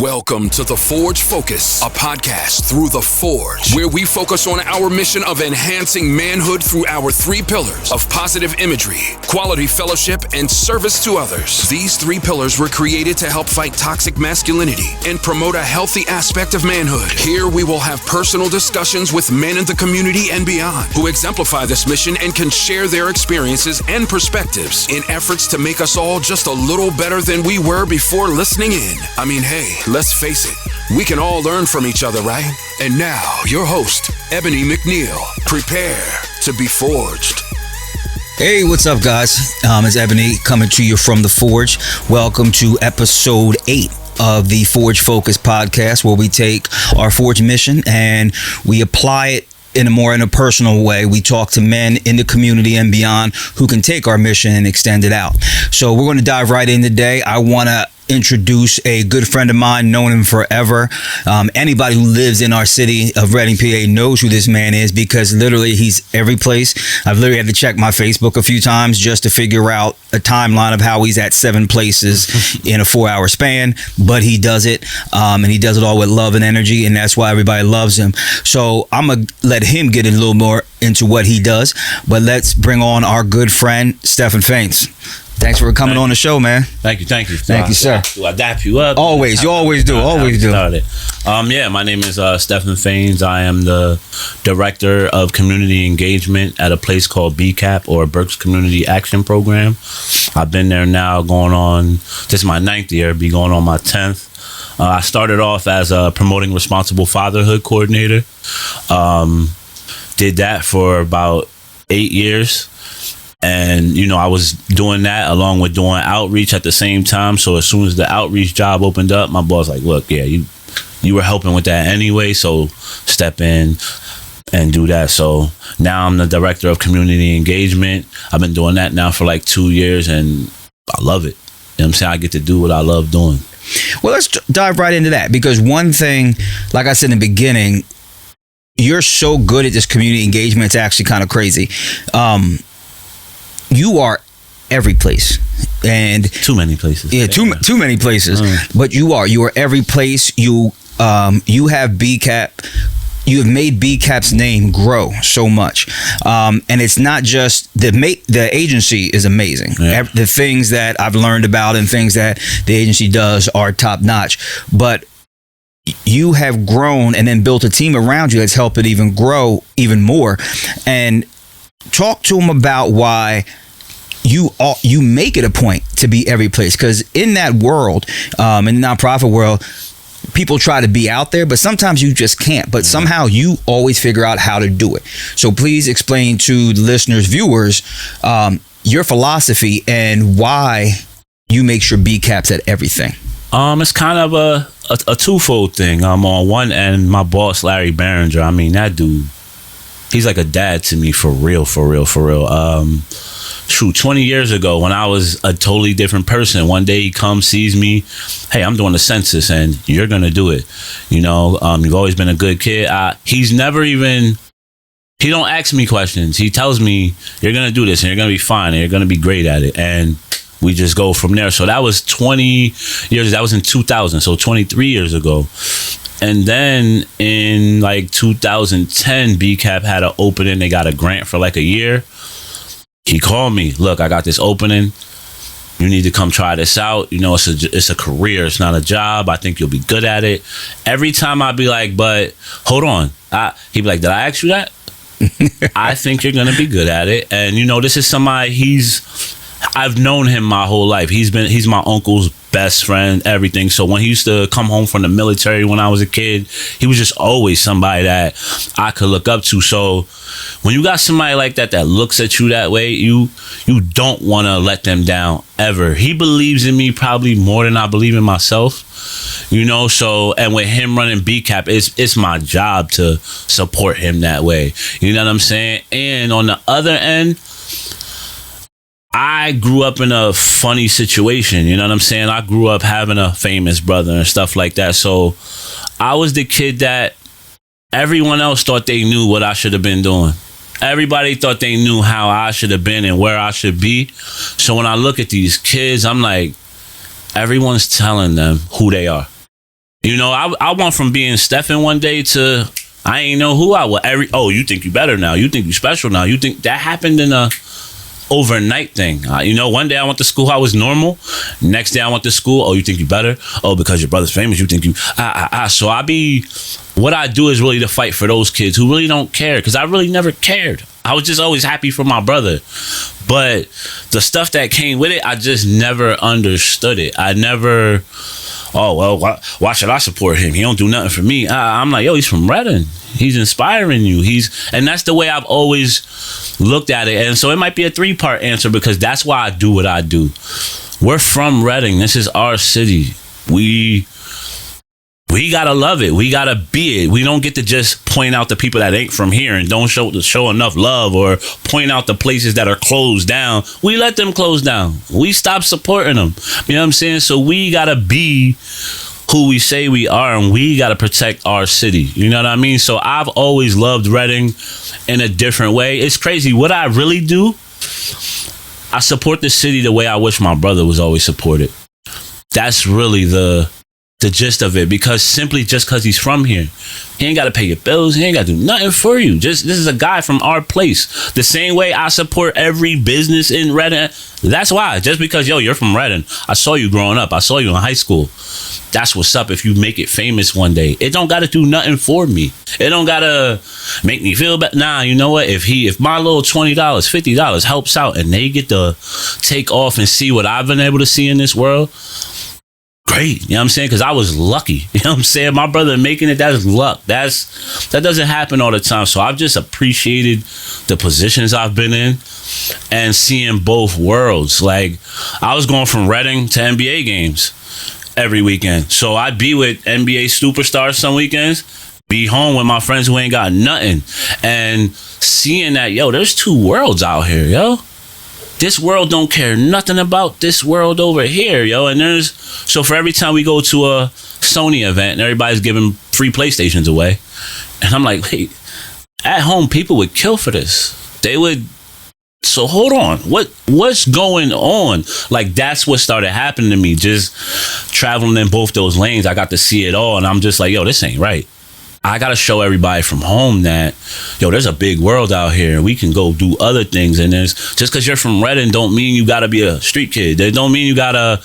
Welcome to The Forge Focus, a podcast through The Forge, where we focus on our mission of enhancing manhood through our three pillars of positive imagery, quality fellowship, and service to others. These three pillars were created to help fight toxic masculinity and promote a healthy aspect of manhood. Here we will have personal discussions with men in the community and beyond who exemplify this mission and can share their experiences and perspectives in efforts to make us all just a little better than we were before listening in. I mean, hey, let's face it, we can all learn from each other, right? And now, your host, Ebony McNeil. Prepare to be forged. Hey, what's up, guys? It's Ebony coming to you from The Forge. Welcome to episode 8 of the Forge Focus podcast, where we take our Forge mission and we apply it in a more interpersonal way. We talk to men in the community and beyond who can take our mission and extend it out. So we're going to dive right in today. I want to introduce a good friend of mine, known him forever. Anybody who lives in our city of Reading, PA knows who this man is, because literally he's every place. I've literally had to check my Facebook a few times just to figure out a timeline of how he's at 7 places in a 4-hour span, but he does it, and he does it all with love and energy, and that's why everybody loves him. So I'm gonna let him get a little more into what he does, but let's bring on our good friend, Stephan Fains. Thanks for coming on the show, man. Thank you. Thank you, sir. Do I dap you up? Always. You always do. Always do. Yeah, my name is Stephan Fains. I am the Director of Community Engagement at a place called BCAP, or Berks Community Action Program. I've been there now going on, this is my 9th year, be going on my 10th. I started off as a Promoting Responsible Fatherhood Coordinator. Did that for about 8 years. And, you know, I was doing that along with doing outreach at the same time. So as soon as the outreach job opened up, my boss was like, look, yeah, you were helping with that anyway, so step in and do that. So now I'm the Director of Community Engagement. I've been doing that now for like 2 years, and I love it. You know what I'm saying? I get to do what I love doing. Well, let's dive right into that, because one thing, like I said in the beginning, you're so good at this community engagement, it's actually kind of crazy. You are every place, and too many places. Yeah, too many places. But you are every place. You have BCAP. You have made BCAP's name grow so much, and it's not just the agency is amazing. Yeah. The things that I've learned about and things that the agency does are top notch. But you have grown and then built a team around you that's helped it even grow even more. And talk to them about why you make it a point to be every place, because in that world, in the nonprofit world, people try to be out there, but sometimes you just can't. But somehow you always figure out how to do it. So please explain to the listeners, viewers, your philosophy and why you make sure BCAP's at everything. It's kind of a twofold thing. On one end, my boss, Larry Barringer, I mean, that dude, he's like a dad to me, for real. 20 years ago, when I was a totally different person, one day he comes, sees me, hey, I'm doing the census and you're gonna do it. You know, you've always been a good kid. He don't ask me questions. He tells me, you're gonna do this and you're gonna be fine and you're gonna be great at it. And we just go from there. So that was 20 years, that was in 2000, so 23 years ago. And then in like 2010, BCAP had an opening. They got a grant for like a year. He called me, look, I got this opening. You need to come try this out. You know, it's a career. It's not a job. I think you'll be good at it. Every time I'd be like, but hold on. He'd be like, did I ask you that? I think you're going to be good at it. And, you know, this is somebody, I've known him my whole life. He's my uncle's best friend, everything. So when he used to come home from the military when I was a kid, he was just always somebody that I could look up to. So when you got somebody like that looks at you that way, you don't want to let them down ever. He believes in me probably more than I believe in myself, you know. So, and with him running BCAP, it's my job to support him that way. You know what I'm saying? And on the other end, I grew up in a funny situation, you know what I'm saying? I grew up having a famous brother and stuff like that. So I was the kid that everyone else thought they knew what I should have been doing. Everybody thought they knew how I should have been and where I should be. So when I look at these kids, I'm like, everyone's telling them who they are. You know, I went from being Stephan one day to I ain't know who I was. You think you better now. You think you special now. You think that happened in a overnight thing. You know, one day I went to school, I was normal. Next day I went to school, you think you better? Oh, because your brother's famous, you think you So what I do is really to fight for those kids who really don't care, because I really never cared. I was just always happy for my brother. But the stuff that came with it, I just never understood it. I never, why should I support him? He don't do nothing for me. I'm like, he's from Reading. He's inspiring you. And that's the way I've always looked at it. And so it might be a 3-part answer, because that's why I do what I do. We're from Reading. This is our city. We gotta love it. We gotta be it. We don't get to just point out the people that ain't from here and don't show enough love, or point out the places that are closed down. We let them close down. We stop supporting them. You know what I'm saying? So we gotta be who we say we are, and we gotta protect our city. You know what I mean? So I've always loved Reading in a different way. It's crazy. What I really do, I support the city the way I wish my brother was always supported. That's really the gist of it, because he's from here, he ain't got to pay your bills, he ain't got to do nothing for you. This is a guy from our place. The same way I support every business in Reading. That's why, just because you're from Reading, I saw you growing up, I saw you in high school. That's what's up. If you make it famous one day, it don't got to do nothing for me. It don't got to make me feel bad. Nah, you know what? If my little $20, $50 helps out, and they get to take off and see what I've been able to see in this world, great. You know what I'm saying? Because I was lucky. You know what I'm saying? My brother making it, that's luck. That doesn't happen all the time. So I've just appreciated the positions I've been in and seeing both worlds. Like, I was going from Reading to NBA games every weekend. So I'd be with NBA superstars some weekends, be home with my friends who ain't got nothing, and seeing that, there's 2 worlds out here, This world don't care nothing about this world over here, And so for every time we go to a Sony event and everybody's giving free PlayStations away, and I'm like, wait, at home people would kill for this. They would. So hold on, what's going on? Like, that's what started happening to me. Just traveling in both those lanes, I got to see it all, and I'm just like, this ain't right. I got to show everybody from home that, there's a big world out here. We can go do other things. And just because you're from Reading don't mean you got to be a street kid. That don't mean you got to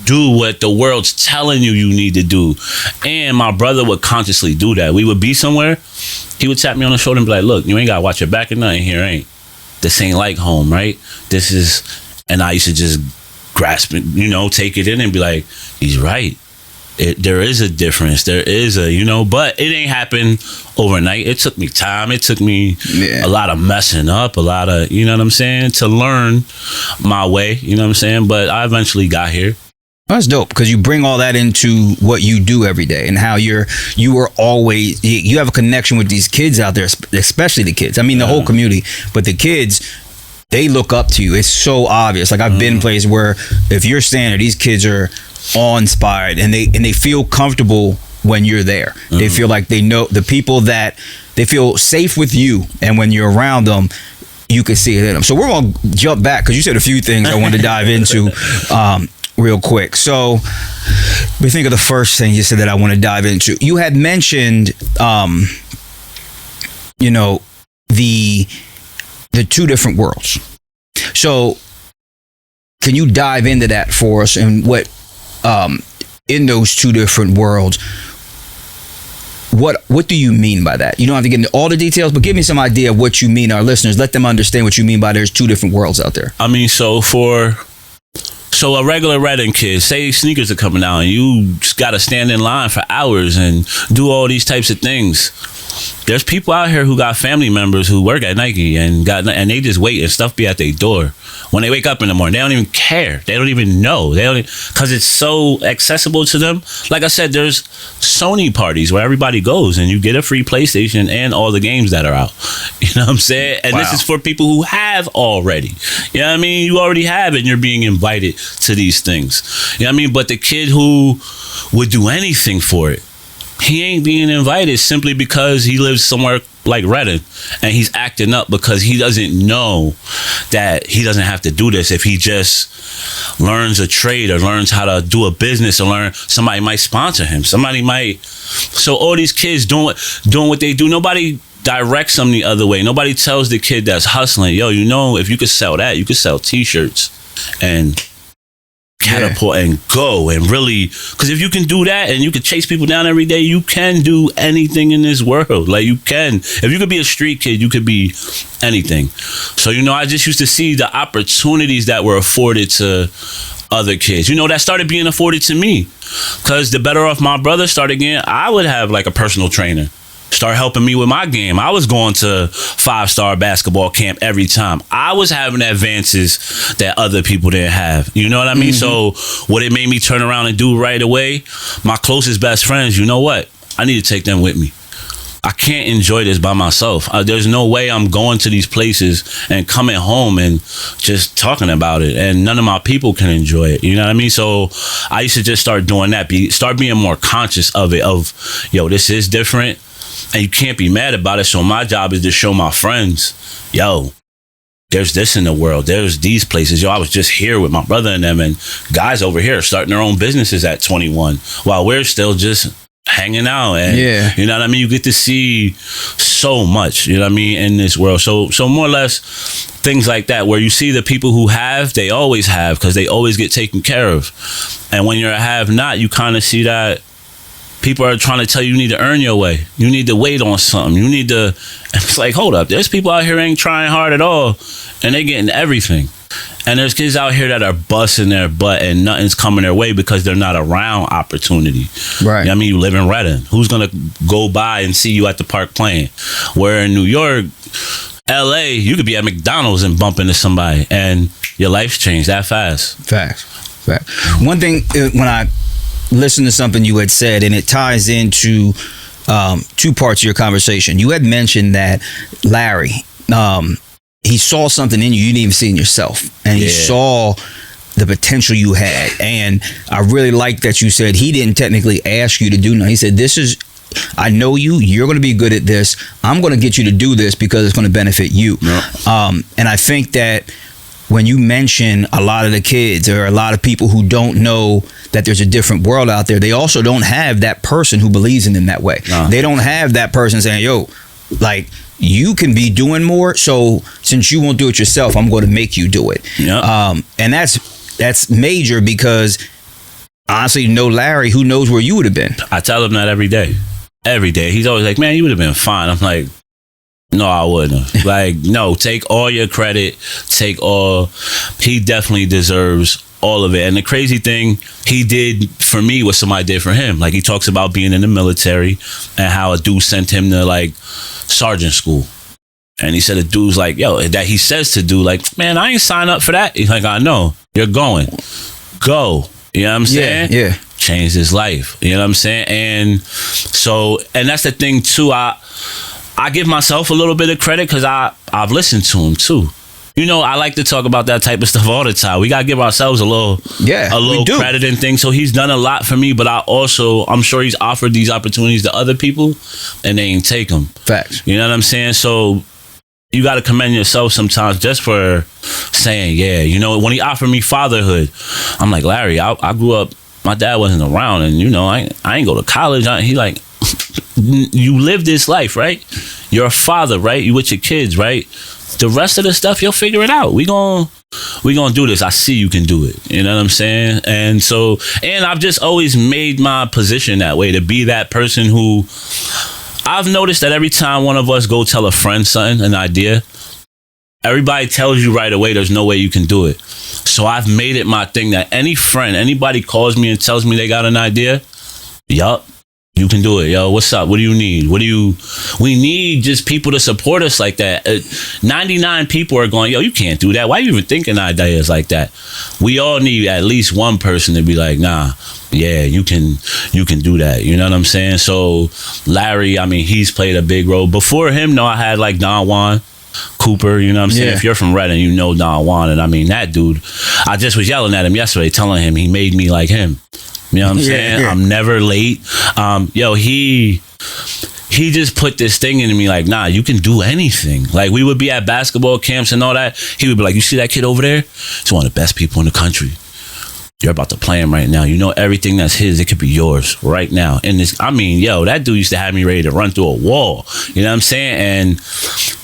do what the world's telling you need to do. And my brother would consciously do that. We would be somewhere. He would tap me on the shoulder and be like, look, you ain't got to watch your back or nothing here, ain't. This ain't like home, right? This is, and I used to just grasp it, take it in and be like, he's right. There is a difference. There is but it ain't happened overnight. It took me time. It took me a lot of messing up, a lot of, you know what I'm saying, to learn my way, you know what I'm saying? But I eventually got here. That's dope, because you bring all that into what you do every day, and how you have a connection with these kids out there, especially the kids. I mean, the whole community, but the kids, they look up to you. It's so obvious. Like, I've been places where if you're standing, these kids are awe-inspired, and they feel comfortable when you're there. They feel like they know the people, that they feel safe with you, and when you're around them, you can see it in them. So we're gonna jump back, because you said a few things I wanted to dive into real quick. So we think of the first thing you said that I want to dive into. You had mentioned the 2 different worlds. So can you dive into that for us, and what in those 2 different worlds, what do you mean by that? You don't have to get into all the details, but give me some idea of what you mean. Our listeners, let them understand what you mean by there's 2 different worlds out there. I mean, so a regular Reading kid, say sneakers are coming out, and you just got to stand in line for hours and do all these types of things. There's people out here who got family members who work at Nike and they just wait, and stuff be at their door. When they wake up in the morning, they don't even care. They don't even know. Because it's so accessible to them. Like I said, there's Sony parties where everybody goes and you get a free PlayStation and all the games that are out. You know what I'm saying? And This is for people who have already. You know what I mean? You already have it, and you're being invited to these things. You know what I mean? But the kid who would do anything for it, he ain't being invited simply because he lives somewhere like Redden, and he's acting up because he doesn't know that he doesn't have to do this if he just learns a trade or learns how to do a business or somebody might sponsor him. Somebody might. So all these kids doing what they do, nobody directs them the other way. Nobody tells the kid that's hustling, yo, if you could sell that, you could sell t-shirts and catapult and go and really, because if you can do that and you can chase people down every day, you can do anything in this world. Like, you can, if you could be a street kid, you could be anything. So I just used to see the opportunities that were afforded to other kids, that started being afforded to me, because the better off my brother started getting, I would have like a personal trainer start helping me with my game. I was going to 5-star basketball camp every time. I was having advances that other people didn't have. You know what I mean? So what it made me turn around and do right away, my closest best friends, you know what? I need to take them with me. I can't enjoy this by myself. There's no way I'm going to these places and coming home and just talking about it, and none of my people can enjoy it. You know what I mean? So I used to just start doing that, start being more conscious of it, this is different. And you can't be mad about it. So my job is to show my friends, there's this in the world. There's these places. I was just here with my brother and them, and guys over here starting their own businesses at 21 while we're still just hanging out. And you know what I mean? You get to see so much, in this world. So more or less things like that, where you see the people who have, they always have, because they always get taken care of. And when you're a have not, you kind of see that people are trying to tell you need to earn your way. You need to wait on something. You need to. It's like, hold up. There's people out here ain't trying hard at all, and they getting everything. And there's kids out here that are busting their butt, and nothing's coming their way because they're not around opportunity. Right. You live in Redden. Who's gonna go by and see you at the park playing? Where in New York, LA, you could be at McDonald's and bump into somebody, and your life's changed that fast. Facts. One thing, when I listen to something you had said, and it ties into two parts of your conversation. You had mentioned that Larry, he saw something in you didn't even see in yourself, and he saw the potential you had. And I really like that you said he didn't technically ask you to do nothing. He said, I know you're going to be good at this. I'm going to get you to do this because it's going to benefit you. And I think that when you mention a lot of the kids or a lot of people who don't know that there's a different world out there, they also don't have that person who believes in them that way. They don't have that person saying, you can be doing more, so since you won't do it yourself, I'm going to make you do it. And that's major, because honestly, Larry, who knows where you would have been. I tell him that every day. He's always like, man, you would have been fine. I'm like, no, I wouldn't. No, take all your credit. He definitely deserves all of it. And the crazy thing he did for me was somebody did for him. He talks about being in the military and how a dude sent him to sergeant school. And he said a dude's that he says to do, man, I ain't sign up for that. He's like, I know, you're going. Go. You know what I'm saying? Yeah. Changed his life. You know what I'm saying? And that's the thing too. I give myself a little bit of credit because I've listened to him too. I like to talk about that type of stuff all the time. We got to give ourselves a little credit and things. So he's done a lot for me, but I'm sure he's offered these opportunities to other people and they ain't take them. Facts. You know what I'm saying? So you got to commend yourself sometimes just for saying, when he offered me fatherhood, I'm like, Larry, I grew up, my dad wasn't around, and I ain't go to college. He you live this life, right? You're a father, right? You with your kids, right? The rest of the stuff, you'll figure it out. We gonna do this. I see you can do it. You know what I'm saying? And I've just always made my position that way, to be that person who, I've noticed that every time one of us go tell a friend something, an idea, everybody tells you right away there's no way you can do it. So I've made it my thing that anybody calls me and tells me they got an idea, yup, you can do it. Yo, what's up? What do you need? We need just people to support us like that. 99 people are going, yo, you can't do that. Why are you even thinking ideas like that? We all need at least one person to be like, nah, yeah, you can do that. You know what I'm saying? So Larry, he's played a big role. Before him, I had Don Juan Cooper, you know what I'm saying? If you're from Redden, you know Don Juan. And that dude, I just was yelling at him yesterday, telling him he made me like him. You know what I'm saying? I'm never late. He he just put this thing in me like, nah, you can do anything. Like, we would be at basketball camps and all that. He would be like, you see that kid over there? He's one of the best people in the country. You're about to play him right now. You know everything that's his, it could be yours right now. And this, I mean, yo, that dude used to have me ready to run through a wall. You know what I'm saying? And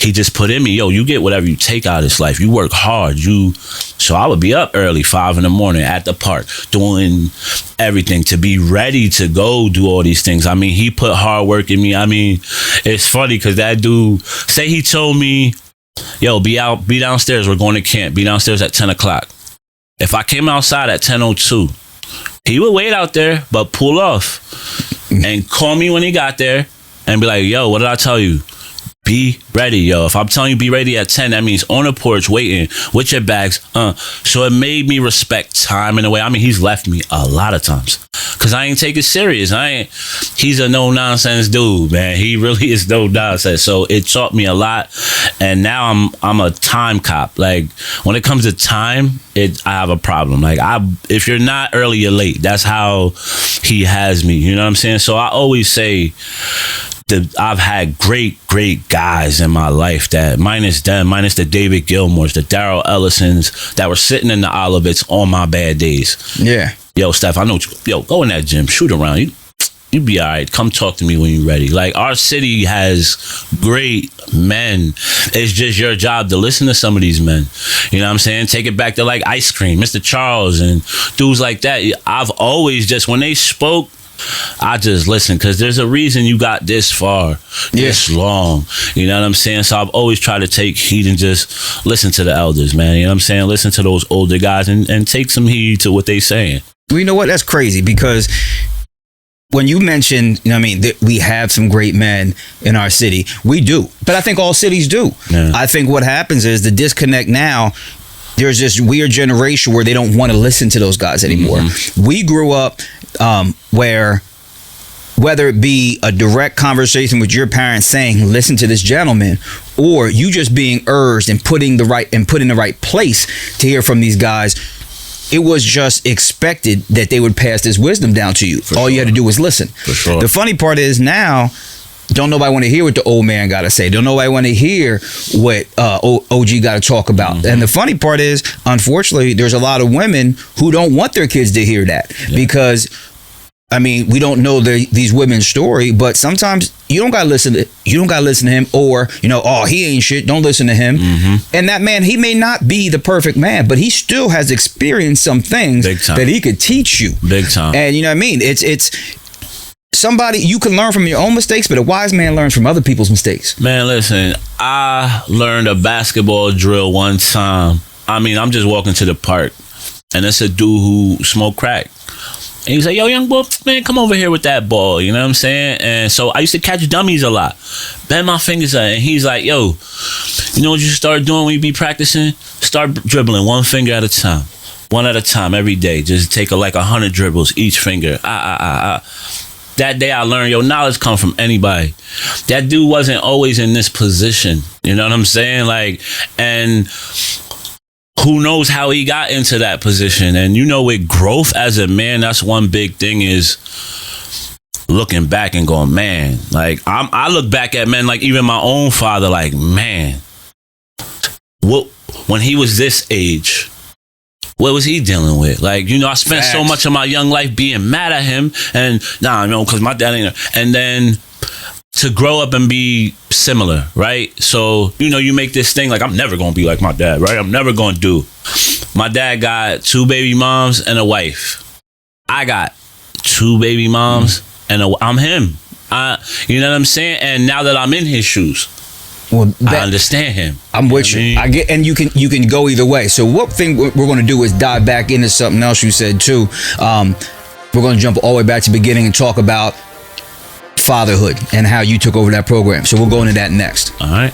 he just put in me, yo, you get whatever you take out of this life. You work hard. So I would be up early, 5 a.m. at the park, doing everything to be ready to go do all these things. I mean, he put hard work in me. I mean, it's funny because that dude, say he told me, yo, be downstairs. We're going to camp. Be downstairs at 10 o'clock. If I came outside at 10:02, he would wait out there, but pull off and call me when he got there and be like, yo, what did I tell you? Be ready, yo. If I'm telling you be ready at 10, that means on the porch waiting with your bags. So it made me respect time in a way. I mean, he's left me a lot of times because I ain't take it serious. He's a no nonsense dude, man. He really is no nonsense. So it taught me a lot. And now I'm a time cop. Like, when it comes to time, I have a problem. Like, if you're not early, you're late. That's how he has me. You know what I'm saying? So I always say, I've had great guys in my life that minus the David Gilmores, the Darrell Ellisons that were sitting in the Olivets on my bad days. Yeah. Yo, Steph, I know you. Yo, go in that gym, shoot around. You be all right. Come talk to me when you're ready. Like, our city has great men. It's just your job to listen to some of these men. You know what I'm saying? Take it back to like Ice Cream, Mr. Charles, and dudes like that. I've always just, when they spoke, I just listen, because there's a reason you got this far, this long. You know what I'm saying? So I've always tried to take heed and just listen to the elders, man. You know what I'm saying? Listen to those older guys and take some heed to what they saying. Well, you know what? That's crazy, because when you mentioned, you know what I mean, that we have some great men in our city, we do. But I think all cities do. Yeah. I think what happens is the disconnect now, there's this weird generation where they don't want to listen to those guys anymore. Mm-hmm. We grew up where, whether it be a direct conversation with your parents saying, listen to this gentleman, or you just being urged and put in the right place to hear from these guys, it was just expected that they would pass this wisdom down to you. All you had to do was listen. The funny part is now, don't nobody want to hear what the old man got to say. Don't nobody want to hear what OG got to talk about. Mm-hmm. And the funny part is, unfortunately, there's a lot of women who don't want their kids to hear that, because, I mean, we don't know these women's story, but sometimes you don't gotta listen to him, or, you know, oh, he ain't shit, don't listen to him. Mm-hmm. And that man, he may not be the perfect man, but he still has experienced some things that he could teach you. Big time. And you know what I mean? It's somebody, you can learn from your own mistakes, but a wise man learns from other people's mistakes. Man, listen, I learned a basketball drill one time. I mean, I'm just walking to the park, and it's a dude who smoked crack. And he's like, yo, young boy, man, come over here with that ball. You know what I'm saying? And so I used to catch dummies a lot. Bend my fingers out. And he's like, yo, you know what you start doing when you be practicing? Start dribbling one finger at a time. One at a time every day. Just take like 100 dribbles each finger. That day I learned, yo, knowledge come from anybody. That dude wasn't always in this position. You know what I'm saying? Like, and who knows how he got into that position. And you know, with growth as a man, that's one big thing, is looking back and going, man, like I look back at men, like even my own father, like, man, when he was this age, what was he dealing with? Like, you know, I spent so much of my young life being mad at him, and because my dad ain't there. And then to grow up and be similar, right? So, you know, you make this thing like, I'm never going to be like my dad, right? I'm never going to do. My dad got 2 baby moms and a wife. I got 2 baby moms and I'm him. You know what I'm saying? And now that I'm in his shoes, I understand him. I'm with you. I get, and you can go either way. So what thing we're going to do is dive back into something else you said too. We're going to jump all the way back to the beginning and talk about fatherhood and how you took over that program. So we'll go into that next. All right.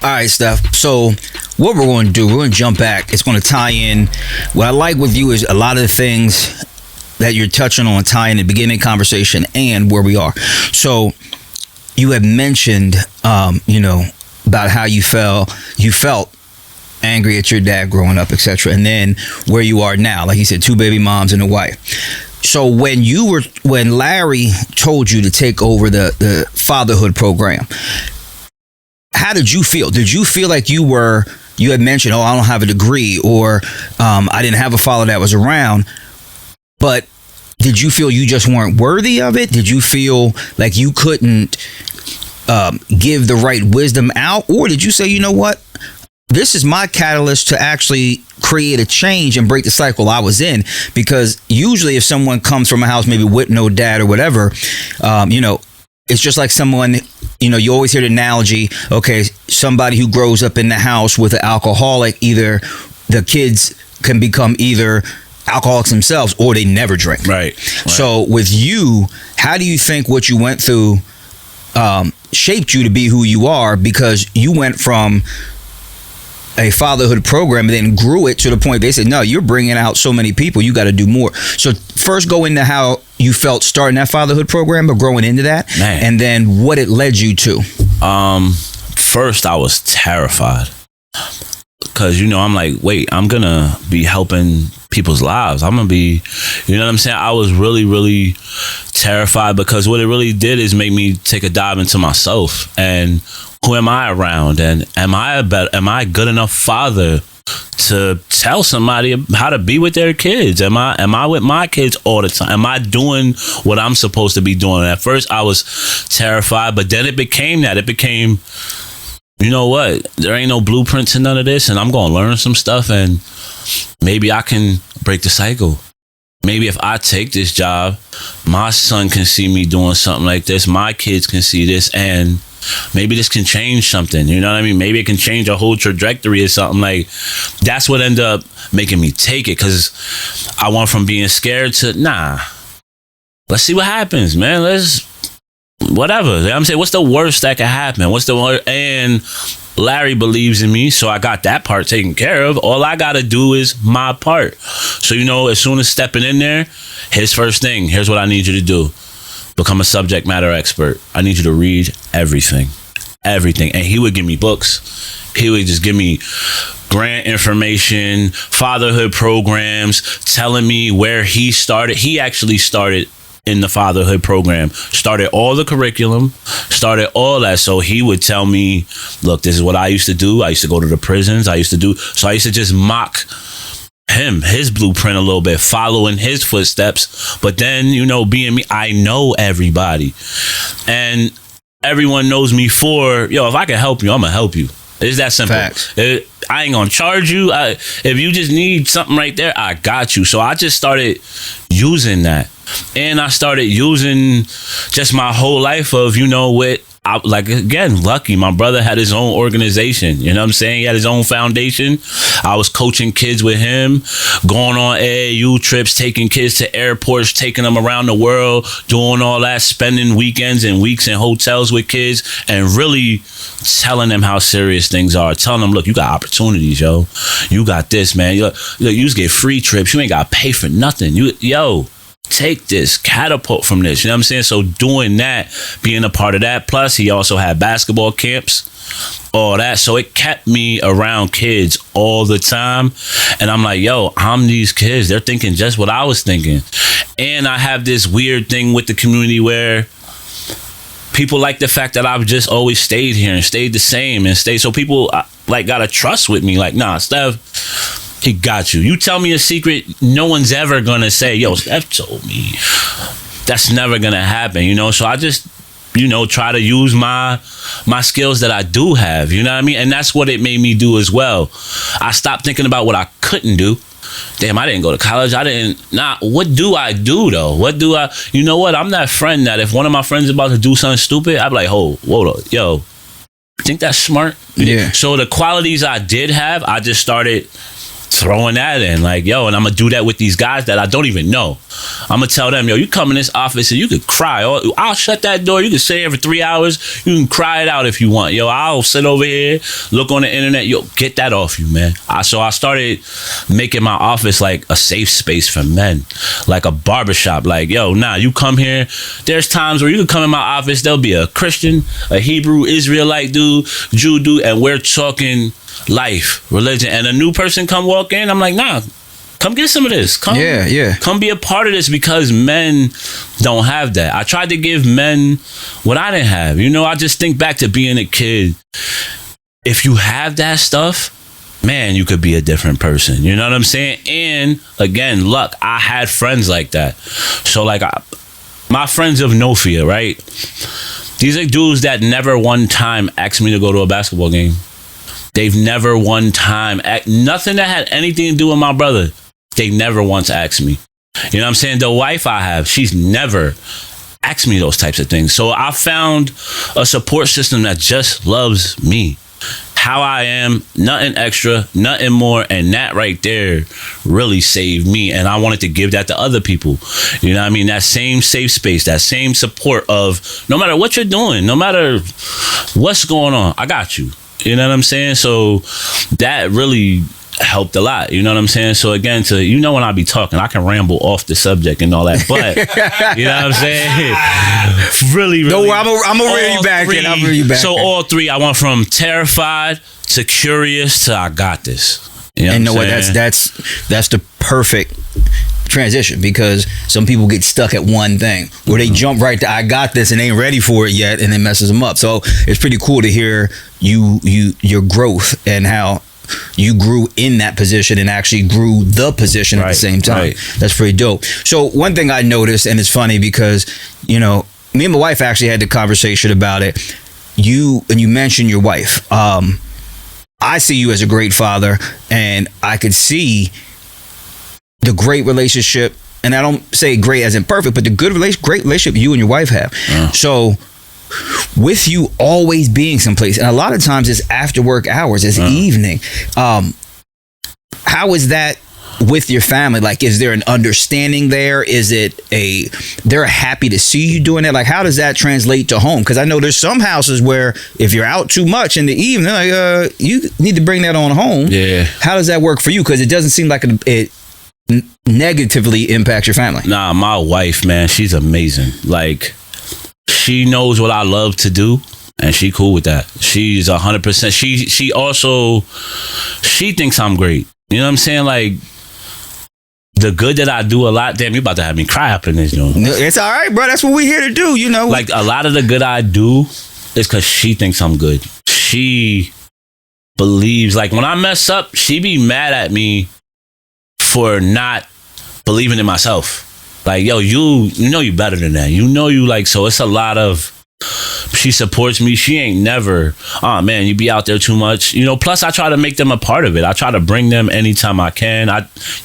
All right, Steph. So what we're going to do, we're going to jump back. It's going to tie in. What I like with you is a lot of the things that you're touching on tie in the beginning conversation and where we are. So you have mentioned, about how you felt angry at your dad growing up, etc. And then where you are now, like you said, 2 baby moms and a wife. So when Larry told you to take over the fatherhood program, how did you feel? Did you feel like you had mentioned, oh, I don't have a degree, or I didn't have a father that was around, but did you feel you just weren't worthy of it? Did you feel like you couldn't give the right wisdom out? Or did you say, you know what? This is my catalyst to actually create a change and break the cycle I was in. Because usually if someone comes from a house maybe with no dad or whatever, it's just like someone, you always hear the analogy, okay, somebody who grows up in the house with an alcoholic, either the kids can become either alcoholics themselves or they never drink. Right. So with you, how do you think what you went through shaped you to be who you are? Because you went from a fatherhood program and then grew it to the point they said, no, you're bringing out so many people, you got to do more. So first go into how you felt starting that fatherhood program, but growing into that, and then what it led you to. First I was terrified because, I'm like, wait, I'm going to be helping people's lives. I'm going to be, you know what I'm saying? I was really, really terrified because what it really did is make me take a dive into myself and who am I around? And am I a good enough father to tell somebody how to be with their kids? Am I with my kids all the time? Am I doing what I'm supposed to be doing? And at first I was terrified, but then it became that. It became, you know what? There ain't no blueprints in none of this, and I'm going to learn some stuff, and maybe I can break the cycle. Maybe if I take this job, my son can see me doing something like this. My kids can see this, and maybe this can change something. You know what I mean? Maybe it can change a whole trajectory or something. Like, that's what ended up making me take it, because I went from being scared to, let's see what happens, man. Whatever. You know what I'm saying? What's the worst that could happen? And Larry believes in me, so I got that part taken care of. All I got to do is my part. So, as soon as stepping in there, his first thing, here's what I need you to do. Become a subject matter expert. I need you to read everything. And he would give me books. He would just give me grant information, fatherhood programs, telling me where he started. He actually started in the fatherhood program, started all the curriculum, started all that. So he would tell me, look, this is what I used to do. I used to go to the prisons. So I used to just mock his blueprint a little bit, following his footsteps. But then, being me, I know everybody. And everyone knows me for, if I can help you, I'm going to help you. It's that simple. I ain't going to charge you. If you just need something right there, I got you. So I just started using that. And I started using just my whole life of, lucky, my brother had his own organization. You know what I'm saying? He had his own foundation. I was coaching kids with him, going on AAU trips, taking kids to airports, taking them around the world, doing all that, spending weekends and weeks in hotels with kids, and really telling them how serious things are. Telling them, look, you got opportunities, yo. You got this, man. You just get free trips. You ain't got to pay for nothing. Take this, catapult from this. You know what I'm saying? So doing that, being a part of that. Plus, he also had basketball camps, all that. So it kept me around kids all the time. And I'm like, I'm these kids. They're thinking just what I was thinking. And I have this weird thing with the community where people like the fact that I've just always stayed here and stayed the same and stayed. So people got to trust with me. Like, nah, Steph, he got you. You tell me a secret, no one's ever going to say, Steph told me. That's never going to happen, So I just, try to use my skills that I do have, you know what I mean? And that's what it made me do as well. I stopped thinking about what I couldn't do. Damn, I didn't go to college. What do I do, though? You know what? I'm that friend that if one of my friends is about to do something stupid, I'd be like, whoa, you think that's smart? Yeah. So the qualities I did have, I just started throwing that in, like, and I'm gonna do that with these guys that I don't even know. I'm gonna tell them, you come in this office and you could cry. I'll shut that door. You can sit here for 3 hours. You can cry it out if you want. I'll sit over here, look on the internet. Get that off you, man. So I started making my office like a safe space for men, like a barbershop. Like, you come here. There's times where you can come in my office. There'll be a Christian, a Hebrew, Israelite dude, Jew dude, and we're talking life, religion, and a new person come walk in, I'm like, nah, come get some of this. Come, come be a part of this, because men don't have that. I tried to give men what I didn't have. You know, I just think back to being a kid. If you have that stuff, man, you could be a different person. You know what I'm saying? And again, luck. I had friends like that. So like my friends of no fear, right? These are dudes that never one time asked me to go to a basketball game. They've never one time, nothing that had anything to do with my brother. They never once asked me. You know what I'm saying? The wife I have, she's never asked me those types of things. So I found a support system that just loves me. How I am, nothing extra, nothing more, and that right there really saved me. And I wanted to give that to other people. You know what I mean? That same safe space, that same support of no matter what you're doing, no matter what's going on, I got you. You know what I'm saying? So that really helped a lot. You know what I'm saying? So again, when I be talking, I can ramble off the subject and all that, but you know what I'm saying? Really. No, I'm gonna read you back. I'm read you back. So all three, I went from terrified to curious to I got this. You know what that's the perfect transition, because some people get stuck at one thing where they jump right to I got this and ain't ready for it yet, and it messes them up. So it's pretty cool to hear your growth and how you grew in that position and actually grew the position at the same time. Right. That's pretty dope. So one thing I noticed, and it's funny because, you know, me and my wife actually had the conversation about it. You mentioned your wife. I see you as a great father, and I could see the great relationship, and I don't say great as in perfect, but the great relationship you and your wife have. Yeah. So with you always being someplace, and a lot of times it's after work hours, it's evening. How is that with your family? Like, is there an understanding there? Is it they're happy to see you doing that? Like, how does that translate to home? Because I know there's some houses where if you're out too much in the evening, like, you need to bring that on home. Yeah. How does that work for you? Because it doesn't seem like it negatively impacts your family. Nah, my wife, man, she's amazing. Like, she knows what I love to do, and she cool with that. She's 100%. She also, she thinks I'm great. You know what I'm saying? Like, the good that I do a lot. Damn, you about to have me cry up in this, you know? It's all right, bro. That's what we're here to do, you know? Like, a lot of the good I do is because she thinks I'm good. She believes, like, when I mess up, she be mad at me for not believing in myself. Like, yo, you know you better than that. You know you like, so it's a lot of, she supports me. She ain't never, oh man, you be out there too much. You know, plus I try to make them a part of it. I try to bring them anytime I can.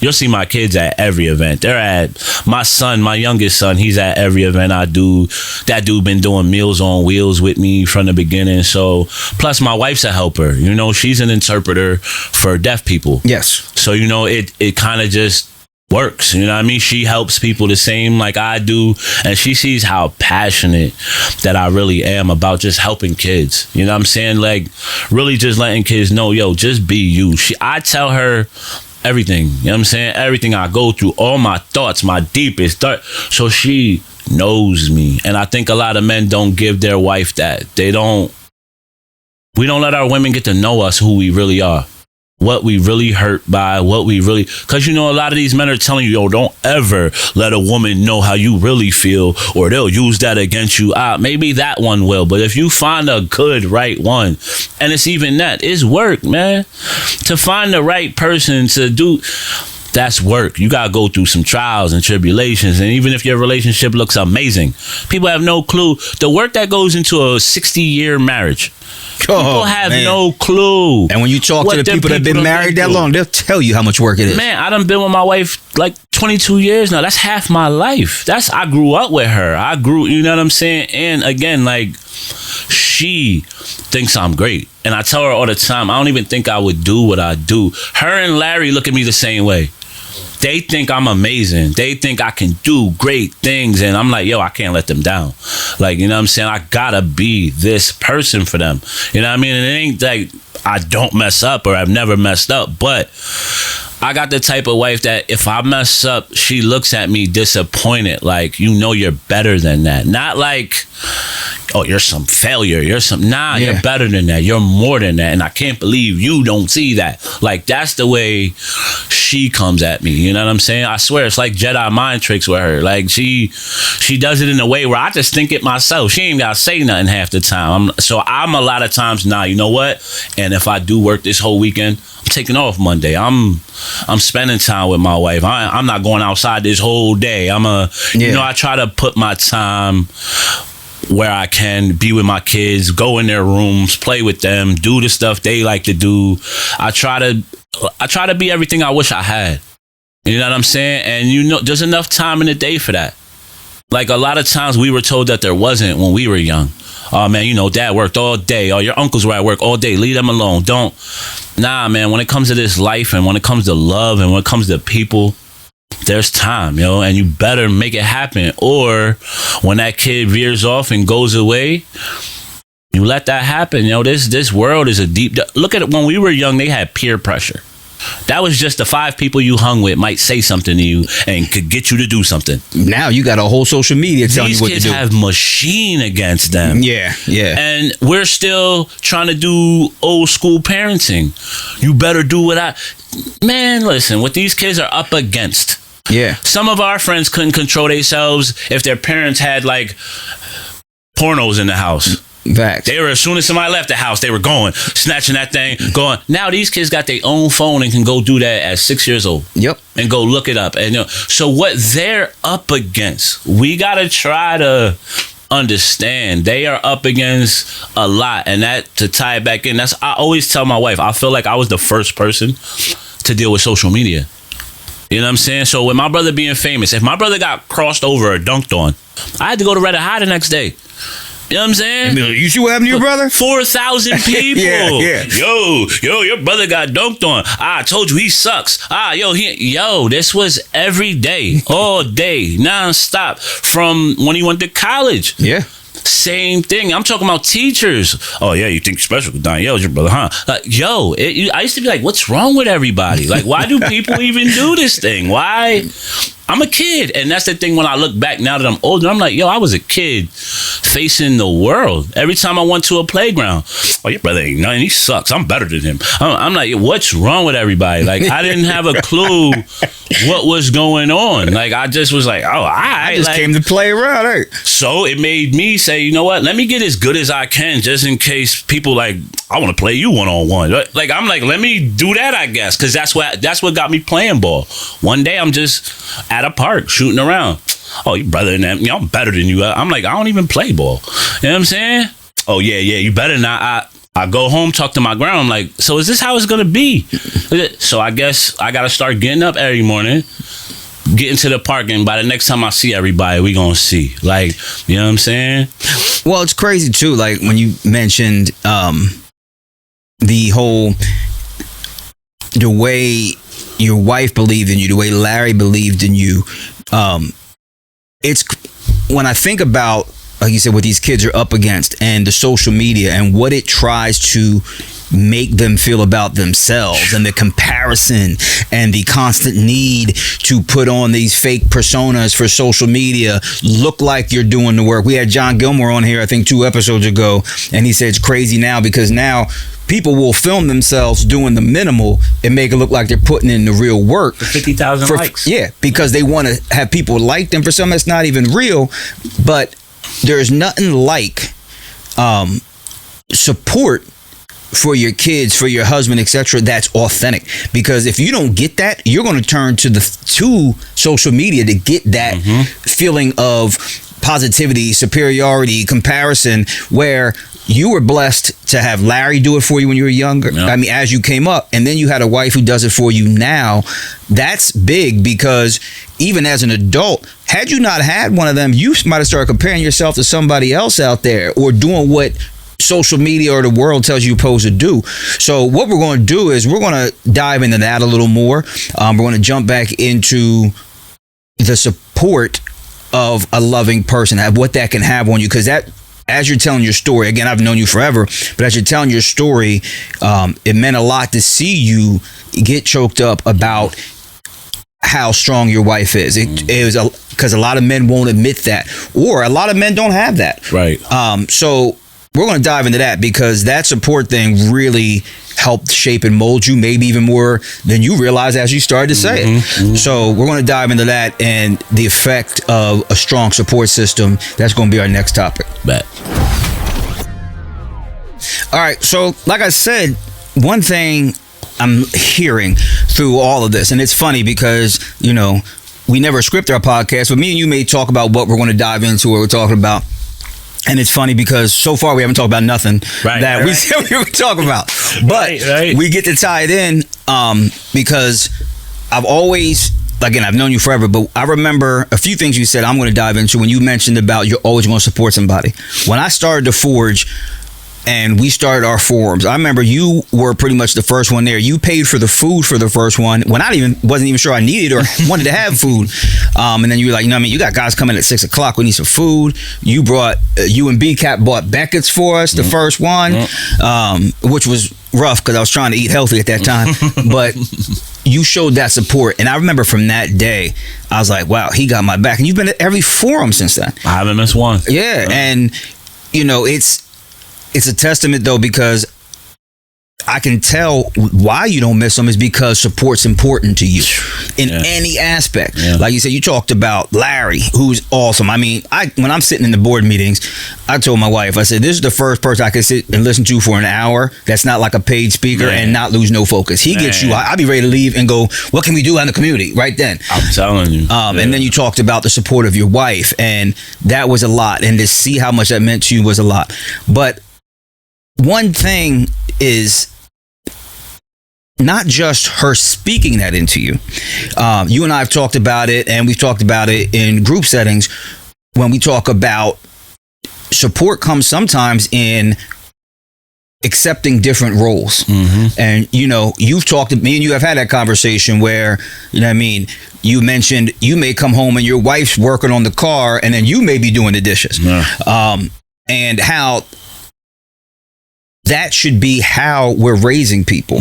You'll see my kids at every event. They're at, my son, my youngest son, he's at every event I do. That dude been doing Meals on Wheels with me from the beginning. So, plus my wife's a helper. You know, she's an interpreter for deaf people. Yes. So, you know, it kind of just works. You know what I mean? She helps people the same like I do, and she sees how passionate that I really am about just helping kids. You know what I'm saying? Like, really just letting kids know, yo, just be you. I tell her everything. You know what I'm saying? Everything I go through, all my thoughts, my deepest thought. So she knows me. And I think a lot of men don't give their wife that. We don't let our women get to know us, who we really are. What we really hurt by, because you know, a lot of these men are telling you, yo, don't ever let a woman know how you really feel, or they'll use that against you. Maybe that one will, but if you find a good, right one, and it's even that, it's work, man. To find the right person to do, that's work. You gotta go through some trials and tribulations, and even if your relationship looks amazing, people have no clue the work that goes into a 60-year marriage. People have no clue. And when you talk to the people that have been married that long, they'll tell you how much work it is. Man, I done been with my wife like 22 years now. That's half my life. I grew up with her. You know what I'm saying? And again, like, she thinks I'm great. And I tell her all the time, I don't even think I would do what I do. Her and Larry look at me the same way. They think I'm amazing. They think I can do great things. And I'm like, yo, I can't let them down. Like, you know what I'm saying? I gotta be this person for them. You know what I mean? And it ain't like I don't mess up or I've never messed up. But I got the type of wife that if I mess up, she looks at me disappointed. Like, you know, you're better than that. Not like, oh, you're some failure. Yeah. You're better than that. You're more than that. And I can't believe you don't see that. Like, that's the way she comes at me. You know what I'm saying? I swear, it's like Jedi mind tricks with her. Like, she does it in a way where I just think it myself. She ain't got to say nothing half the time. I'm a lot of times, you know what? And if I do work this whole weekend, I'm taking off Monday. I'm spending time with my wife. I'm not going outside this whole day. I try to put my time where I can, be with my kids, go in their rooms, play with them, do the stuff they like to do. I try to be everything I wish I had. You know what I'm saying? And there's enough time in the day for that. Like, a lot of times we were told that there wasn't when we were young. Oh man, dad worked all day. Oh, your uncles were at work all day. Leave them alone. Man, when it comes to this life and when it comes to love and when it comes to people, there's time, and you better make it happen. Or when that kid veers off and goes away, you let that happen. This world is a deep... Look at it. When we were young, they had peer pressure. That was just the 5 people you hung with might say something to you and could get you to do something. Now you got a whole social media telling you what to do. These kids have machine against them. Yeah. And we're still trying to do old school parenting. You better do what Man, listen, what these kids are up against. Yeah. Some of our friends couldn't control themselves if their parents had, like, pornos in the house. Facts. They were, as soon as somebody left the house, they were going, snatching that thing, going. Now these kids got their own phone and can go do that at 6 years old. Yep. And go look it up. And so what they're up against, we got to try to understand. They are up against a lot. And that, to tie it back in, I always tell my wife, I feel like I was the first person to deal with social media. You know what I'm saying? So with my brother being famous, if my brother got crossed over or dunked on, I had to go to Reddit High the next day. You know what I'm saying? You see what happened to your brother? 4,000 people. Yeah. Yo, your brother got dunked on. I told you he sucks. This was every day, all day, nonstop, from when he went to college. Yeah. Same thing. I'm talking about teachers. Oh yeah, you think you're special? Danielle's your brother, huh? Like, I used to be like, what's wrong with everybody? Like, why do people even do this thing? Why? I'm a kid. And that's the thing, when I look back now that I'm older, I'm like, I was a kid facing the world. Every time I went to a playground, oh, your brother ain't nothing. He sucks. I'm better than him. I'm like, what's wrong with everybody? Like, I didn't have a clue what was going on. Like, I just was like, I just came to play around. Right? So it made me say, you know what? Let me get as good as I can, just in case people like, I want to play you one-on-one. Like, I'm like, let me do that, I guess, because that's what got me playing ball. One day I'm just at a park shooting around. Oh, you better than that. I'm better than you. I'm like, I don't even play ball. You know what I'm saying? Oh yeah, you better not. I go home, talk to my ground. I'm like, so is this how it's gonna be? So I guess I gotta start getting up every morning, getting to the park, and by the next time I see everybody, we gonna see. Like, you know what I'm saying? Well, it's crazy too. Like when you mentioned the way your wife believed in you, the way Larry believed in you. It's when I think about, like you said, what these kids are up against and the social media and what it tries to make them feel about themselves, and the comparison and the constant need to put on these fake personas for social media, look like you're doing the work. We had John Gilmore on here, I think 2 episodes ago, and he said it's crazy now because now people will film themselves doing the minimal and make it look like they're putting in the real work. For 50,000 likes. Yeah, because they want to have people like them for something that's not even real. But there's nothing like support for your kids, for your husband, etc., that's authentic. Because if you don't get that, you're going to turn to social media to get that feeling of positivity, superiority, comparison, where you were blessed to have Larry do it for you when you were younger. Yeah. I mean, as you came up, and then you had a wife who does it for you now. That's big, because even as an adult, had you not had one of them, you might have started comparing yourself to somebody else out there or doing what social media or the world tells you supposed to do. So what we're going to do is we're going to dive into that a little more. We're going to jump back into the support of a loving person, what that can have on you, because that, as you're telling your story, again, I've known you forever, but as you're telling your story, it meant a lot to see you get choked up about how strong your wife is. It was because a lot of men won't admit that, or a lot of men don't have that. Right. So we're going to dive into that, because that support thing really helped shape and mold you, maybe even more than you realize as you started to say it. So we're going to dive into that and the effect of a strong support system. That's going to be our next topic. Bet. All right. So like I said, one thing I'm hearing through all of this, and it's funny because, you know, we never script our podcast, but me and you may talk about what we're going to dive into, what we're talking about. And it's funny because so far we haven't talked about nothing that we said we were talking about. But we get to tie it in because I've always, again, I've known you forever, but I remember a few things you said I'm going to dive into when you mentioned about you're always going to support somebody. When I started to Forge and we started our forums, I remember you were pretty much the first one there. You paid for the food for the first one when I wasn't even sure I needed or wanted to have food. And then you were like, you know what I mean? You got guys coming at 6 o'clock. We need some food. You brought, you and B-Cap bought Beckett's for us, the first one, which was rough because I was trying to eat healthy at that time. But you showed that support. And I remember from that day, I was like, wow, he got my back. And you've been at every forum since then. I haven't missed one. Yeah. And, you know, it's a testament, though, because I can tell why you don't miss them is because support's important to you in any aspect. Like you said, you talked about Larry, who's awesome. I mean, when I'm sitting in the board meetings, I told my wife, I said, this is the first person I can sit and listen to for an hour that's not like a paid speaker and not lose no focus. He gets you. I'll be ready to leave and go, what can we do out in the community right then? I'm telling you. And then you talked about the support of your wife, and that was a lot. And to see how much that meant to you was a lot. But one thing is not just her speaking that into you. You and I have talked about it, and we've talked about it in group settings. When we talk about support comes sometimes in accepting different roles. And, you know, you've talked to me and you have had that conversation where, you know what I mean, you mentioned you may come home and your wife's working on the car and then you may be doing the dishes. And how that should be how we're raising people.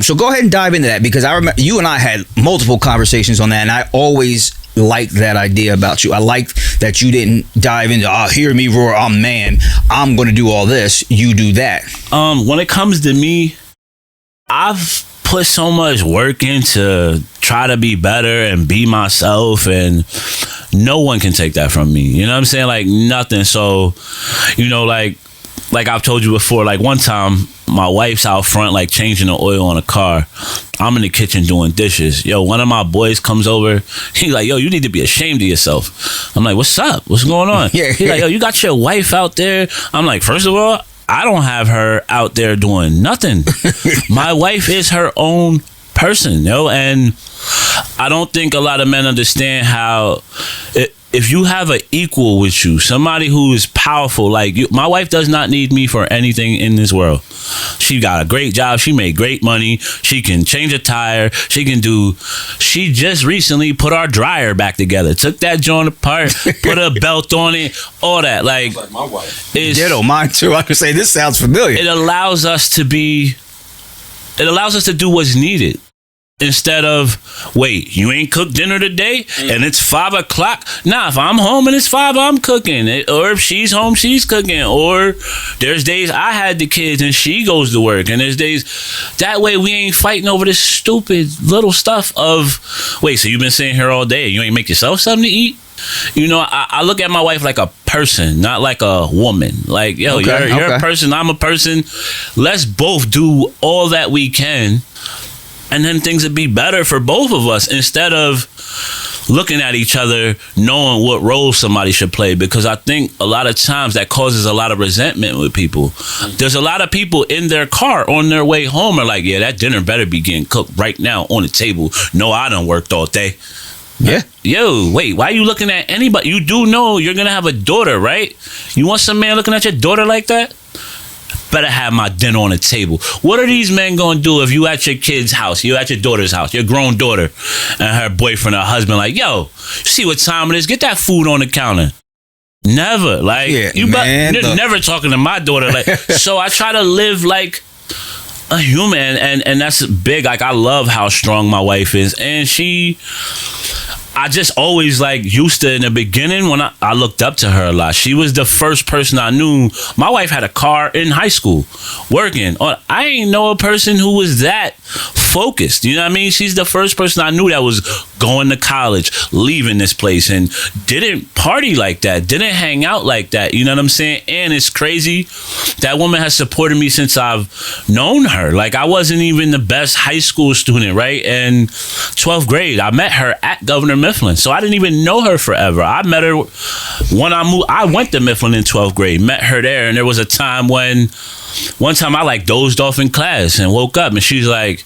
So go ahead and dive into that, because I remember you and I had multiple conversations on that, and I always liked that idea about you. I liked that you didn't dive into, hear me roar, I'm man, I'm going to do all this, you do that. When it comes to me, I've put so much work into try to be better and be myself, and no one can take that from me. You know what I'm saying? Like nothing. So, you know, like I've told you before, like one time my wife's out front, like changing the oil on a car. I'm in the kitchen doing dishes. Yo, one of my boys comes over. He's like, yo, you need to be ashamed of yourself. I'm like, what's up? What's going on? He's like, yo, you got your wife out there? I'm like, first of all, I don't have her out there doing nothing. My wife is her own person, yo. And I don't think a lot of men understand how if you have an equal with you, somebody who is powerful, like you, my wife does not need me for anything in this world. She got a great job. She made great money. She can change a tire. She just recently put our dryer back together. Took that joint apart, put a belt on it, all that. Like my wife. Ditto, mine too. I could say this sounds familiar. It allows us to do what's needed. Instead of, wait, you ain't cooked dinner today and it's 5 o'clock. Nah, if I'm home and it's 5, I'm cooking. Or if she's home, she's cooking. Or there's days I had the kids and she goes to work. And there's days, that way we ain't fighting over this stupid little stuff of, wait, so you've been sitting here all day and you ain't make yourself something to eat? You know, I look at my wife like a person, not like a woman. Like, yo, you're a person, I'm a person. Let's both do all that we can. And then things would be better for both of us instead of looking at each other, knowing what role somebody should play. Because I think a lot of times that causes a lot of resentment with people. There's a lot of people in their car on their way home are like, yeah, that dinner better be getting cooked right now on the table. No, I done worked all day. Yeah. Yo, wait, why are you looking at anybody? You do know you're going to have a daughter, right? You want some man looking at your daughter like that? Better have my dinner on the table. What are these men going to do if you at your kid's house, you at your daughter's house, your grown daughter and her boyfriend or husband like, yo, see what time it is? Get that food on the counter. Never. Like, you're never talking to my daughter. Like, so I try to live like a human, and that's big. Like, I love how strong my wife is, and I just always like used to, in the beginning, when I looked up to her a lot. She was the first person I knew. My wife had a car in high school working. I ain't know a person who was that focused. You know what I mean? She's the first person I knew that was going to college, leaving this place, and didn't party like that, didn't hang out like that. You know what I'm saying? And it's crazy. That woman has supported me since I've known her. Like, I wasn't even the best high school student, right? And 12th grade, I met her at Governor Mifflin. So I didn't even know her forever. I met her when I moved. I went to Mifflin in 12th grade, met her there. And there was a time when, one time I like dozed off in class and woke up, and she's like,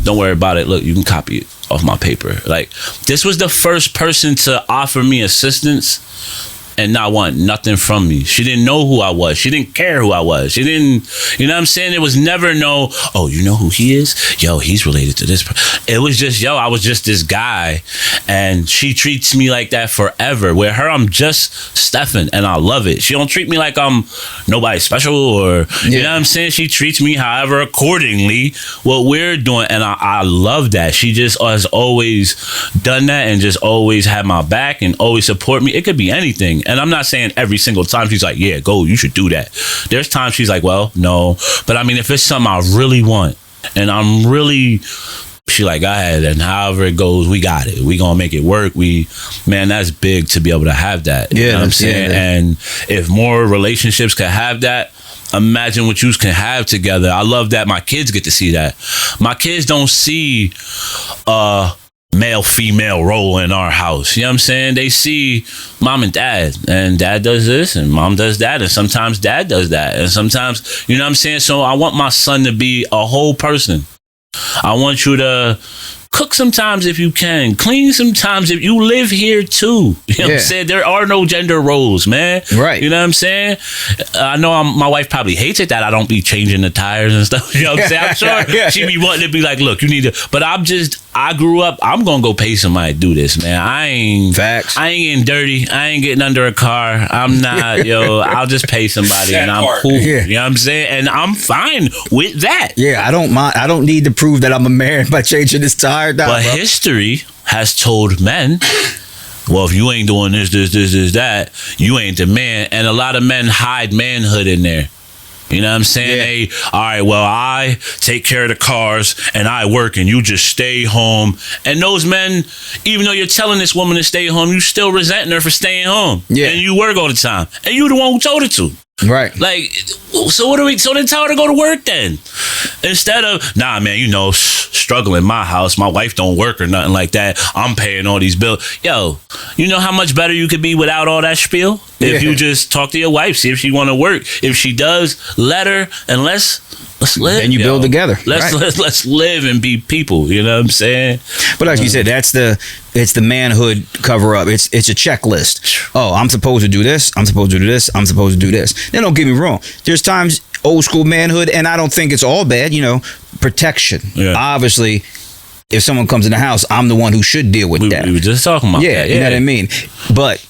don't worry about it. Look, you can copy it off my paper. Like, this was the first person to offer me assistance and not want nothing from me. She didn't know who I was. She didn't care who I was. She didn't, you know what I'm saying? It was never no, oh, you know who he is? Yo, he's related to this. It was just, yo, I was just this guy. And she treats me like that forever. With her, I'm just Stephan, and I love it. She don't treat me like I'm nobody special, or, you know what I'm saying? She treats me however accordingly what we're doing. And I love that. She just has always done that, and just always had my back and always support me. It could be anything. And I'm not saying every single time she's like, yeah, go, you should do that. There's times she's like, well, no. But I mean, if it's something I really want, and I'm really, she like, go ahead, and however it goes, we got it. We gonna make it work. Man, that's big to be able to have that. You know what I'm saying? Yeah. And if more relationships could have that, imagine what you can have together. I love that my kids get to see that. My kids don't see male female role in our house. You know what I'm saying? They see mom and dad does this and mom does that, and sometimes dad does that, and sometimes, you know what I'm saying? So I want my son to be a whole person. I want you to cook sometimes if you can, clean sometimes if you live here too. You know what I'm saying? There are no gender roles, man. Right. You know what I'm saying? I know my wife probably hates it that I don't be changing the tires and stuff. You know what I'm saying? I'm sure she be wanting to be like, look, you need to, but I grew up, I'm gonna go pay somebody to do this, man. I ain't getting dirty. I ain't getting under a car. I'm not, I'll just pay somebody and I'm cool. Yeah. You know what I'm saying? And I'm fine with that. Yeah, I don't mind. I don't need to prove that I'm a man by changing this tire. But history has told men, well, if you ain't doing this, that, you ain't the man. And a lot of men hide manhood in there. You know what I'm saying? All right, well, I take care of the cars and I work and you just stay home. And those men, even though you're telling this woman to stay home, you still resenting her for staying home. Yeah. And you work all the time. And you the one who told her to. Right. Like, so then tell her to go to work then. Instead of, nah, man, struggle in my house. My wife don't work or nothing like that. I'm paying all these bills. Yo, you know how much better you could be without all that spiel? If you just talk to your wife, see if she want to work. If she does, let her, and let's live. And you build together. Let's live and be people. You know what I'm saying? But like you said, it's the manhood cover up. It's a checklist. Oh, I'm supposed to do this. I'm supposed to do this. I'm supposed to do this. Now, don't get me wrong. There's times old school manhood, and I don't think it's all bad. Protection. Yeah. Obviously, if someone comes in the house, I'm the one who should deal with that. We were just talking about that. You know what I mean? But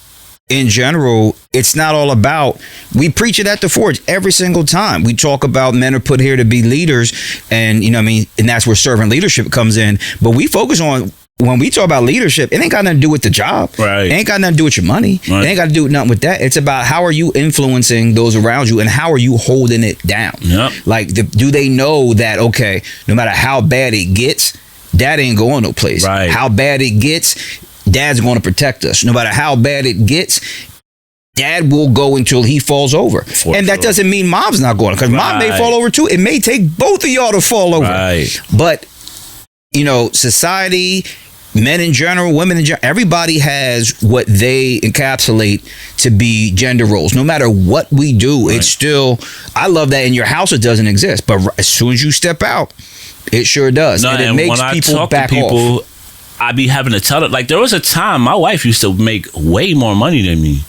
in general, it's not all about, we preach it at the Forge every single time. We talk about men are put here to be leaders, and and that's where servant leadership comes in. But we focus on, when we talk about leadership, it ain't got nothing to do with the job. Right. It ain't got nothing to do with your money. Right. It ain't got to do with nothing with that. It's about how are you influencing those around you, and how are you holding it down? Yep. Like, do they know that, okay, no matter how bad it gets, dad ain't going no place. Right. How bad it gets, dad's going to protect us. No matter how bad it gets, dad will go until he falls over. That doesn't mean mom's not going, because mom may fall over too. It may take both of y'all to fall over. Right. But, society, men in general, women in general, everybody has what they encapsulate to be gender roles. No matter what we do, it's still, I love that in your house it doesn't exist. But as soon as you step out, it sure does. And it makes people back off. I be having to tell it, like, there was a time my wife used to make way more money than me.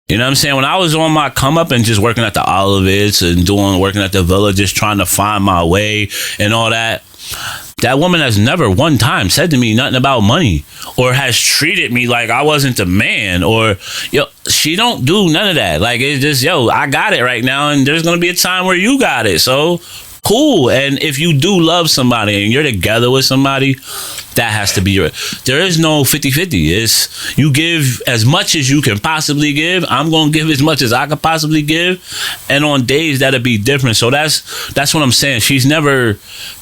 You know what I'm saying? When I was on my come up and just working at the Olivets and working at the Villa, just trying to find my way and all that, that woman has never one time said to me nothing about money, or has treated me like I wasn't the man, or, she don't do none of that. Like, it's just, I got it right now, and there's going to be a time where you got it. So cool. And if you do love somebody and you're together with somebody, that has to be there is no 50-50. It's you give as much as you can possibly give. I'm gonna give as much as I could possibly give, and on days that'll be different. So that's what I'm saying. She's never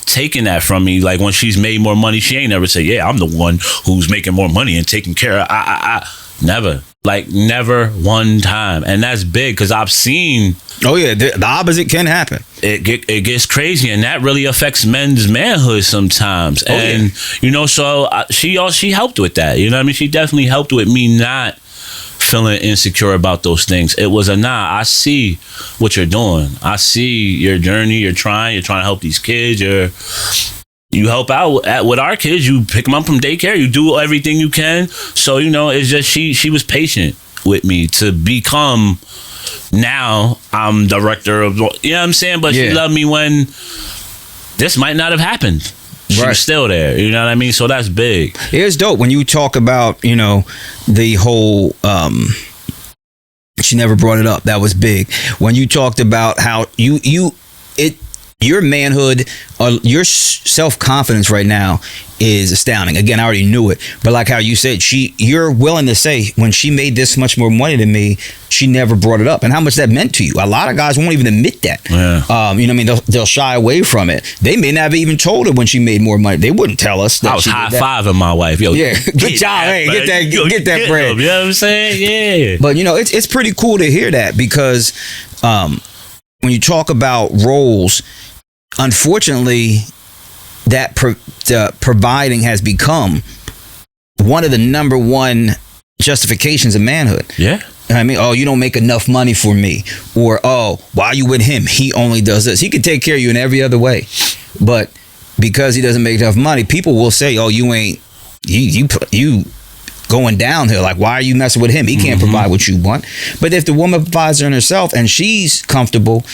taken that from me. Like when she's made more money, she ain't never say, yeah, I'm the one who's making more money and taking care of I never. Like never one time. And that's big because I've seen. Oh yeah, the opposite can happen. It gets crazy, and that really affects men's manhood sometimes. Oh, and yeah. you know, so she helped with that. You know what I mean? She definitely helped with me not feeling insecure about those things. It was I see what you're doing. I see your journey. You're trying to help these kids. You help out with our kids. You pick them up from daycare. You do everything you can. So, you know, it's just she was patient with me to become. Now I'm director of, you know what I'm saying? But she loved me when this might not have happened. She was still there. You know what I mean? So that's big. It's dope when you talk about, you know, the whole. She never brought it up. That was big. When you talked about how your manhood, your self-confidence right now is astounding. Again, I already knew it, but like how you said, you're willing to say when she made this much more money than me, she never brought it up, and how much that meant to you. A lot of guys won't even admit that. Yeah. You know what I mean? They'll shy away from it. They may not have even told her when she made more money. They wouldn't tell us that. I was high-fiving my wife. Yo, yeah, good job. Hey, get that bread. You know what I'm saying? Yeah. But you know, it's pretty cool to hear that because when you talk about roles, unfortunately, that providing has become one of the number one justifications of manhood. Yeah. I mean, oh, you don't make enough money for me. Or, oh, why are you with him? He only does this. He can take care of you in every other way. But because he doesn't make enough money, people will say, oh, you ain't, you going downhill. Like, why are you messing with him? He can't provide what you want. But if the woman provides her herself and she's comfortable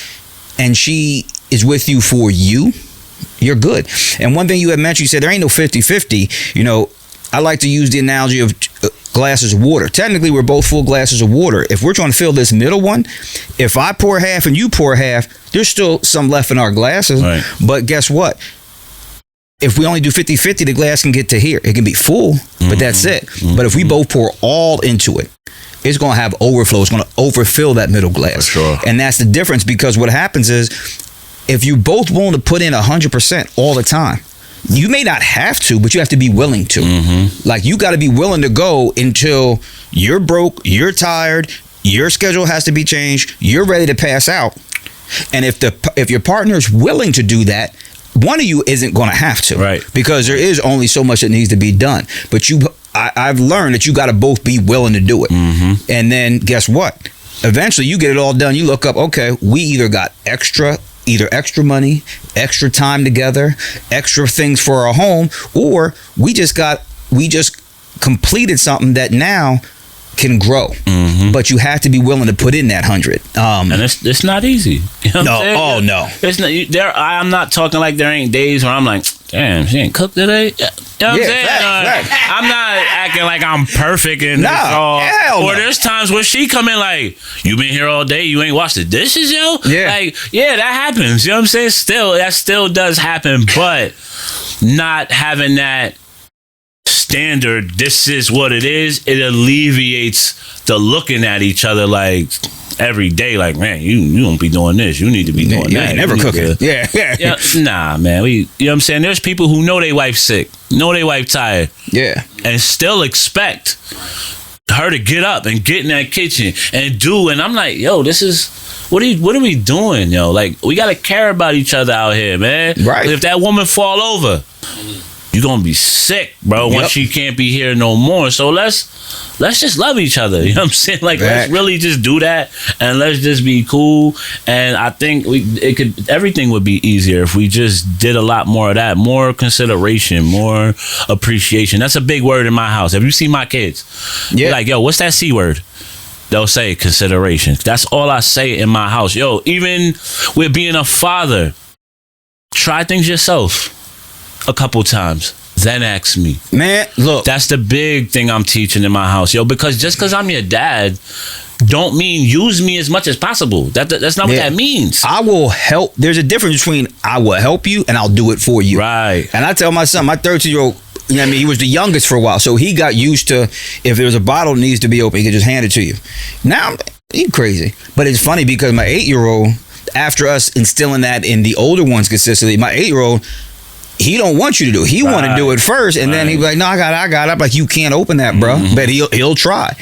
and she is with you for you, you're good. And one thing you had mentioned, you said there ain't no 50-50. You know, I like to use the analogy of glasses of water. Technically, we're both full glasses of water. If we're trying to fill this middle one, if I pour half and you pour half, there's still some left in our glasses. Right. But guess what? If we only do 50-50, the glass can get to here. It can be full, but that's it. But if we both pour all into it, it's going to have overflow. It's going to overfill that middle glass. For sure. And that's the difference, because what happens is, if you're both willing to put in 100% all the time, you may not have to, but you have to be willing to. Like, you got to be willing to go until you're broke, you're tired, your schedule has to be changed, you're ready to pass out. And if your partner is willing to do that, one of you isn't going to have to, right? Because there is only so much that needs to be done. But I've learned that you got to both be willing to do it. And then guess what? Eventually, you get it all done. You look up, okay, we either got extra money, extra time together, extra things for our home, or we just completed something that now can grow. But you have to be willing to put in that 100. And it's not easy. You know what I'm saying? No. It's not, I'm not talking like there ain't days where I'm like, damn, she ain't cooked today. You know what I'm saying? I'm not acting like I'm perfect and there's times where she come in like, you been here all day, you ain't washed the dishes, yo? Yeah. Like, yeah, that happens. You know what I'm saying? That still does happen, but not having that standard, this is what it is, it alleviates the looking at each other like every day, like, man, you don't be doing this, you need to be doing that. Ain't never cooking. Yeah. Nah, man. You know what I'm saying? There's people who know their wife's sick, know their wife tired, and still expect her to get up and get in that kitchen and do. And I'm like, yo, this is what are we doing, yo? Like, we gotta care about each other out here, man. Right. If that woman fall over, you're gonna be sick, bro, once she can't be here no more. So let's just love each other. You know what I'm saying? Like, let's really just do that, and let's just be cool. And I think everything would be easier if we just did a lot more of that, more consideration, more appreciation. That's a big word in my house. Have you seen my kids? Yeah. Like, yo, what's that C word? They'll say consideration. That's all I say in my house. Yo, even with being a father, try things yourself a couple times. then ask me. Man, look. That's the big thing I'm teaching in my house, yo. Because just because I'm your dad, don't mean use me as much as possible. That's not what that means. I will help. There's a difference between I will help you and I'll do it for you. Right. And I tell my son, my 13-year-old, you know what I mean, he was the youngest for a while, so he got used to if there was a bottle that needs to be open, he could just hand it to you. Now, he's crazy. But it's funny because my 8-year-old, after us instilling that in the older ones consistently, my 8-year-old, he don't want you to do it. He want to do it first, and then he's like, no, I got it. I'm like, you can't open that, bro. But he'll try.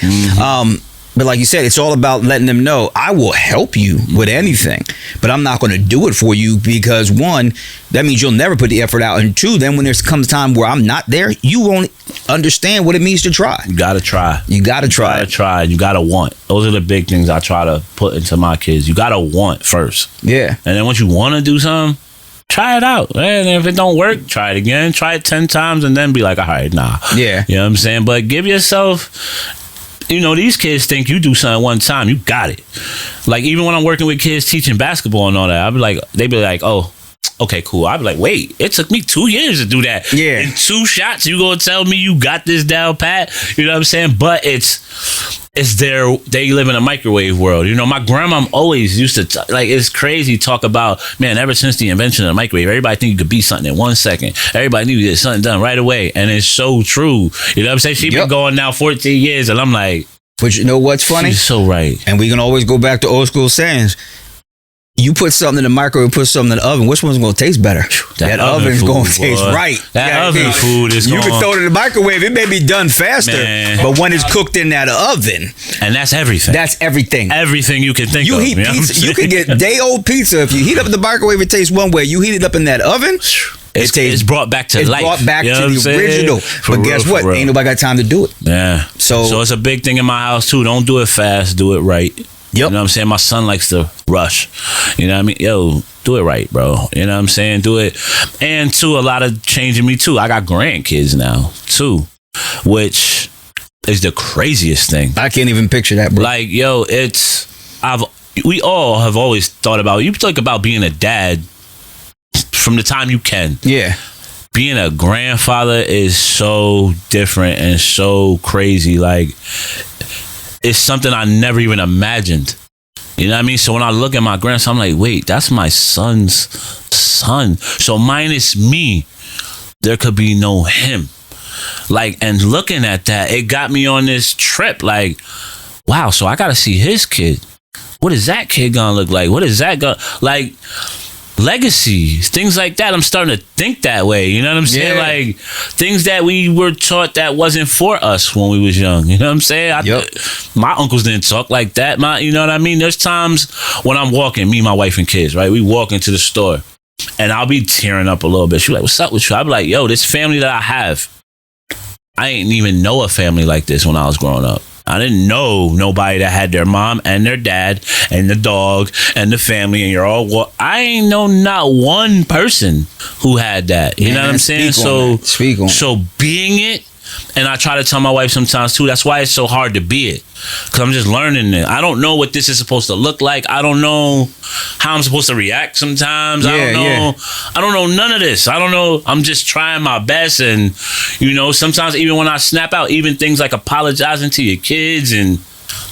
But like you said, it's all about letting them know I will help you with anything, but I'm not going to do it for you because one, that means you'll never put the effort out, and two, then when there comes time where I'm not there, you won't understand what it means to try. You gotta try. You gotta try. You gotta want. Those are the big things I try to put into my kids. You gotta want first. Yeah. And then once you want to do something, try it out. And if it don't work, try it again. Try it 10 times and then be like, all right, nah. Yeah. You know what I'm saying? But give yourself... You know, these kids think you do something one time, you got it. Like, even when I'm working with kids teaching basketball and all that, I'll be like, they be like, oh, okay, cool. I'll be like, wait, it took me 2 years to do that. Yeah. In 2 shots, you gonna tell me you got this down pat? You know what I'm saying? But they live in a microwave world. You know, my grandma always used to, it's crazy talk about, man, ever since the invention of the microwave, everybody think you could be something in 1 second. Everybody knew you get something done right away. And it's so true. You know what I'm saying? She's been going now 14 years, and I'm like, but you know what's funny? She's so right. And we can always go back to old school sayings. You put something in the microwave, put something in the oven, which one's going to taste better? That oven's going to taste right. That oven food is going to... You can throw it in the microwave, it may be done faster, but when it's cooked in that oven... And that's everything. That's everything. Everything you can think of. Heat pizza. You can get day-old pizza. If you heat up in the microwave, it tastes one way. You heat it up in that oven... It's brought back to life. It's brought back to the original. But guess what? Ain't nobody got time to do it. Yeah. So it's a big thing in my house, too. Don't do it fast. Do it right. Yep. You know what I'm saying? My son likes to rush. You know what I mean? Yo, do it right, bro. You know what I'm saying? Do it. And, too, a lot of changing me, too. I got grandkids now, too, which is the craziest thing. I can't even picture that, bro. Like, yo, we all have always thought about, you think about being a dad from the time you can. Yeah. Being a grandfather is so different and so crazy. Like, it's something I never even imagined. You know what I mean? So when I look at my grandson, I'm like, wait, that's my son's son. So minus me, there could be no him. Like, and looking at that, it got me on this trip. Like, wow, so I got to see his kid. What is that kid gonna look like? What is that gonna... Like... Legacies, things like that. I'm starting to think that way. You know what I'm saying? Yeah. Like things that we were taught that wasn't for us when we was young. You know what I'm saying? My uncles didn't talk like that. You know what I mean? There's times when I'm walking, me, my wife, and kids, right? We walk into the store, and I'll be tearing up a little bit. She's like, "What's up with you?" I'll be like, "Yo, this family that I have, I ain't even know a family like this when I was growing up. I didn't know nobody that had their mom and their dad and the dog and the family, and you're all... I ain't know not one person who had that. You know what I'm saying? So being it, and I try to tell my wife sometimes too, that's why it's so hard to be it. Because I'm just learning it. I don't know what this is supposed to look like. I don't know how I'm supposed to react sometimes. I don't know none of this. I don't know. I'm just trying my best. And, you know, sometimes even when I snap out, even things like apologizing to your kids, and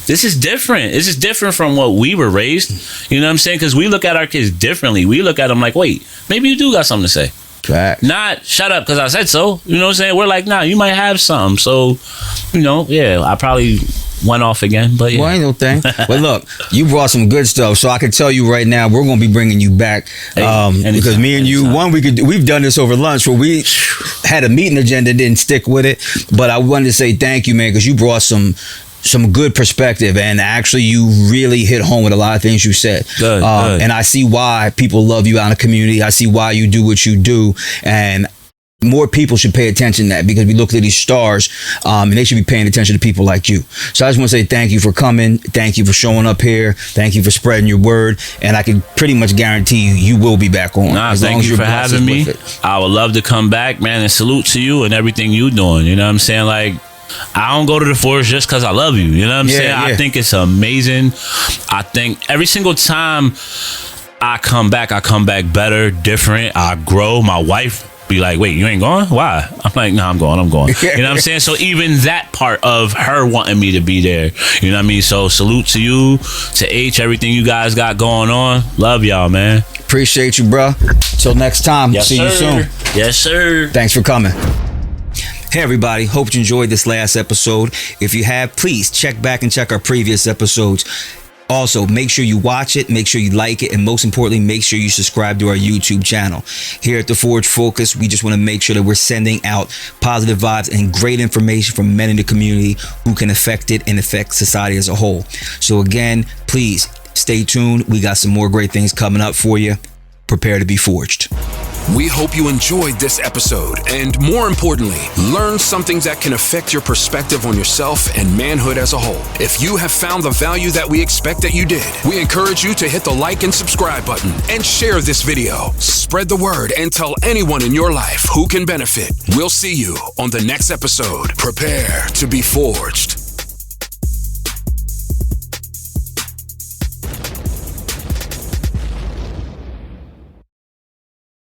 this is different. This is different from what we were raised. You know what I'm saying? Because we look at our kids differently. We look at them like, wait, maybe you do got something to say. Fact. Not shut up because I said so. You know what I'm saying? We're like, nah, you might have something. So, you know, I probably went off again, but yeah. Well, ain't no thing. But look, you brought some good stuff, so I can tell you right now, we're going to be bringing you back because me and you, we've done this over lunch where we had a meeting agenda, didn't stick with it, but I wanted to say thank you, man, because you brought some good perspective, and actually you really hit home with a lot of things you said. Good. And I see why people love you out in the community. I see why you do what you do, and more people should pay attention to that, because we look at these stars and they should be paying attention to people like you. So I just want to say thank you for coming. Thank you for showing up here. Thank you for spreading your word. And I can pretty much guarantee you will be back on. Thank you for having me. I would love to come back, man, and salute to you and everything you doing. You know what I'm saying? Like, I don't go to the forest just because I love you. You know what I'm saying? I think it's amazing. I think every single time I come back better, different. I grow. My wife be like, wait, you ain't going? Why? I'm like, nah, I'm going. You know what I'm saying? So even that part of her wanting me to be there, you know what I mean? So salute to you, to H, everything you guys got going on. Love y'all, man. Appreciate you, bro. Till next time. Yes, See sir. you soon. Yes, sir. Thanks for coming. Hey everybody, hope you enjoyed this last episode. If you have, please check back and check our previous episodes. Also, make sure you watch it, make sure you like it, and most importantly, make sure you subscribe to our YouTube channel. Here at The Forge Focus, we just want to make sure that we're sending out positive vibes and great information from men in the community who can affect it and affect society as a whole. So again, please stay tuned. We got some more great things coming up for you. Prepare to be forged. We hope you enjoyed this episode and, more importantly, learned some things that can affect your perspective on yourself and manhood as a whole. If you have found the value that we expect that you did, we encourage you to hit the like and subscribe button and share this video. Spread the word and tell anyone in your life who can benefit. We'll see you on the next episode. Prepare to be forged.